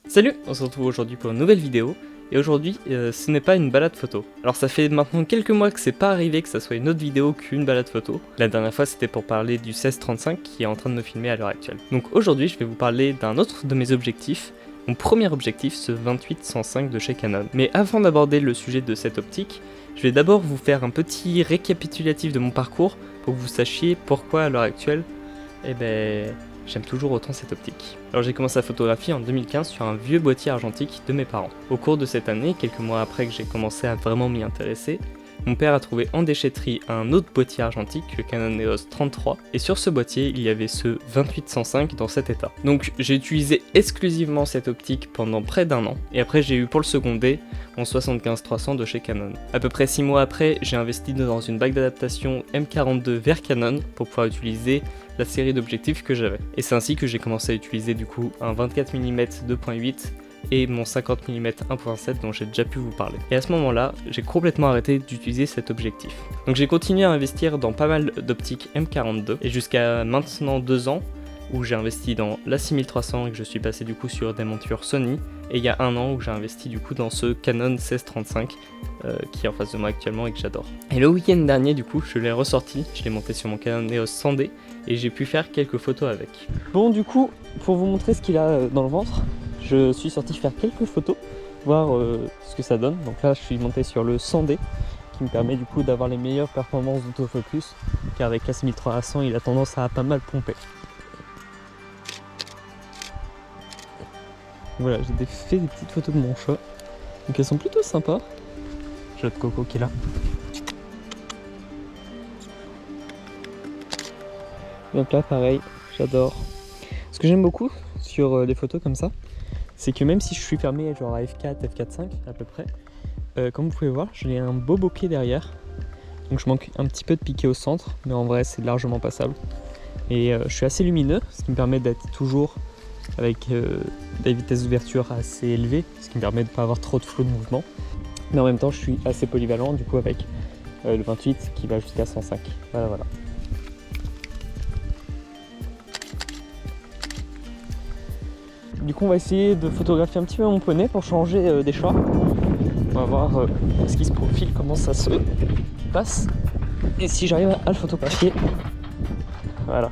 Salut, on se retrouve aujourd'hui pour une nouvelle vidéo, et aujourd'hui ce n'est pas une balade photo. Alors ça fait maintenant quelques mois que c'est pas arrivé que ça soit une autre vidéo qu'une balade photo. La dernière fois c'était pour parler du 1635 qui est en train de me filmer à l'heure actuelle. Donc aujourd'hui je vais vous parler d'un autre de mes objectifs, mon premier objectif, ce 28-105 de chez Canon. Mais avant d'aborder le sujet de cette optique, je vais d'abord vous faire un petit récapitulatif de mon parcours pour que vous sachiez pourquoi à l'heure actuelle, j'aime toujours autant cette optique. Alors j'ai commencé à photographier en 2015 sur un vieux boîtier argentique de mes parents. Au cours de cette année, quelques mois après que j'ai commencé à vraiment m'y intéresser, mon père a trouvé en déchetterie un autre boîtier argentique, le Canon EOS 33, et sur ce boîtier il y avait ce 28-105 dans cet état. Donc j'ai utilisé exclusivement cette optique pendant près d'un an, et après j'ai eu pour le seconder mon 75-300 de chez Canon. À peu près 6 mois après, j'ai investi dans une bague d'adaptation M42 vers Canon pour pouvoir utiliser la série d'objectifs que j'avais. Et c'est ainsi que j'ai commencé à utiliser du coup un 24 mm 2.8 et mon 50 mm 1.7 dont j'ai déjà pu vous parler. Et à ce moment-là, j'ai complètement arrêté d'utiliser cet objectif. Donc j'ai continué à investir dans pas mal d'optiques M42 et jusqu'à maintenant 2 ans où j'ai investi dans la 6300 et que je suis passé du coup sur des montures Sony, et il y a 1 an où j'ai investi du coup dans ce Canon 1635 qui est en face de moi actuellement et que j'adore. Et le week-end dernier du coup je l'ai ressorti, je l'ai monté sur mon Canon EOS 100D et j'ai pu faire quelques photos avec. Bon du coup, pour vous montrer ce qu'il a dans le ventre, je suis sorti faire quelques photos, voir ce que ça donne. Donc là je suis monté sur le 100D qui me permet du coup d'avoir les meilleures performances d'autofocus, car avec la 6300 il a tendance à pas mal pomper. Voilà, j'ai fait des petites photos de mon chat, donc elles sont plutôt sympas. Chat de Coco qui est là. Donc là pareil, j'adore. Ce que j'aime beaucoup sur des photos comme ça, c'est que même si je suis fermé genre à f4, f4.5 à peu près, comme vous pouvez voir, j'ai un beau bokeh derrière. Donc je manque un petit peu de piqué au centre, mais en vrai c'est largement passable. Et je suis assez lumineux, ce qui me permet d'être toujours avec des vitesses d'ouverture assez élevées, ce qui me permet de ne pas avoir trop de flou de mouvement. Mais en même temps je suis assez polyvalent du coup avec le 28 qui va jusqu'à 105. Voilà. Du coup on va essayer de photographier un petit peu mon poney pour changer des choix. On va voir ce qui se profile, comment ça se passe et si j'arrive à le photographier. Voilà.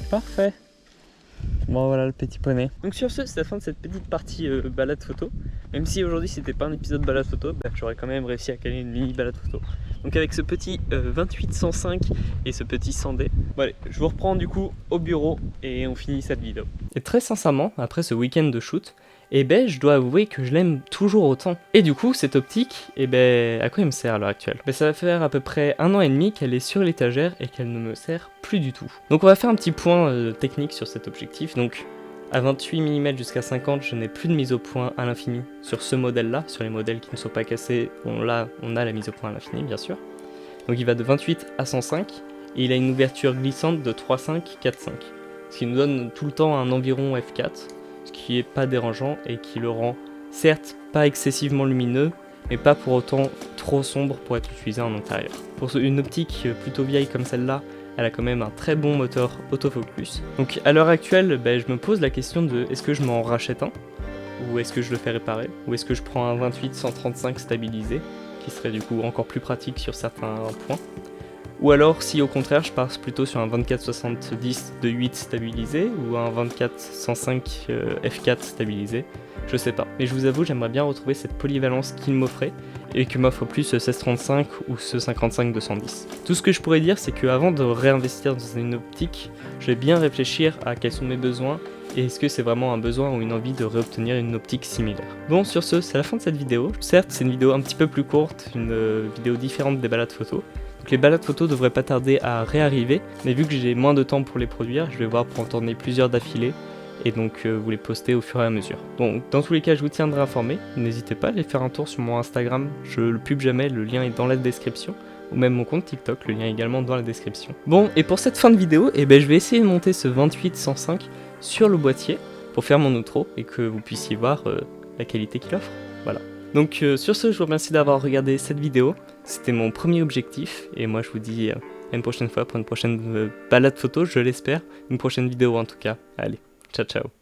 Parfait. Bon voilà le petit poney. Donc sur ce, c'est la fin de cette petite partie balade photo. Même si aujourd'hui c'était pas un épisode balade photo, j'aurais quand même réussi à caler une mini balade photo. Donc avec ce petit 28-105 et ce petit 100D. Bon allez, je vous reprends du coup au bureau et on finit cette vidéo. Et très sincèrement, après ce week-end de shoot, je dois avouer que je l'aime toujours autant. Et du coup, cette optique, à quoi elle me sert à l'heure actuelle? Ça va faire à peu près 1 an et demi qu'elle est sur l'étagère et qu'elle ne me sert plus du tout. Donc on va faire un petit point technique sur cet objectif. Donc à 28 mm jusqu'à 50, je n'ai plus de mise au point à l'infini sur ce modèle-là. Sur les modèles qui ne sont pas cassés, on a la mise au point à l'infini, bien sûr. Donc il va de 28 à 105 et il a une ouverture glissante de 3.5, 4.5. Ce qui nous donne tout le temps un environ f4. Ce qui est pas dérangeant et qui le rend certes pas excessivement lumineux, mais pas pour autant trop sombre pour être utilisé en intérieur. Pour une optique plutôt vieille comme celle-là, elle a quand même un très bon moteur autofocus. Donc à l'heure actuelle, je me pose la question de est-ce que je m'en rachète un, ou est-ce que je le fais réparer, ou est-ce que je prends un 28-135 stabilisé, qui serait du coup encore plus pratique sur certains points. Ou alors si au contraire je passe plutôt sur un 24-70 de 8 stabilisé ou un 24-105 f4 stabilisé, je sais pas. Mais je vous avoue, j'aimerais bien retrouver cette polyvalence qu'il m'offrait et que m'offre plus ce 16-35 ou ce 55-210. Tout ce que je pourrais dire, c'est qu'avant de réinvestir dans une optique, je vais bien réfléchir à quels sont mes besoins et est-ce que c'est vraiment un besoin ou une envie de réobtenir une optique similaire. Bon, sur ce, c'est la fin de cette vidéo. Certes, c'est une vidéo un petit peu plus courte, une vidéo différente des balades photos. Donc les balades photos devraient pas tarder à réarriver, mais vu que j'ai moins de temps pour les produire, je vais voir pour en tourner plusieurs d'affilée et donc vous les poster au fur et à mesure. Donc dans tous les cas, je vous tiendrai informé. N'hésitez pas à aller faire un tour sur mon Instagram, je le pub jamais, le lien est dans la description, ou même mon compte TikTok, le lien est également dans la description. Bon, et pour cette fin de vidéo, je vais essayer de monter ce 28-105 sur le boîtier pour faire mon outro et que vous puissiez voir la qualité qu'il offre. Voilà. Donc sur ce, je vous remercie d'avoir regardé cette vidéo. C'était mon premier objectif et moi je vous dis à une prochaine fois pour une prochaine balade photo, je l'espère, une prochaine vidéo en tout cas. Allez, ciao ciao.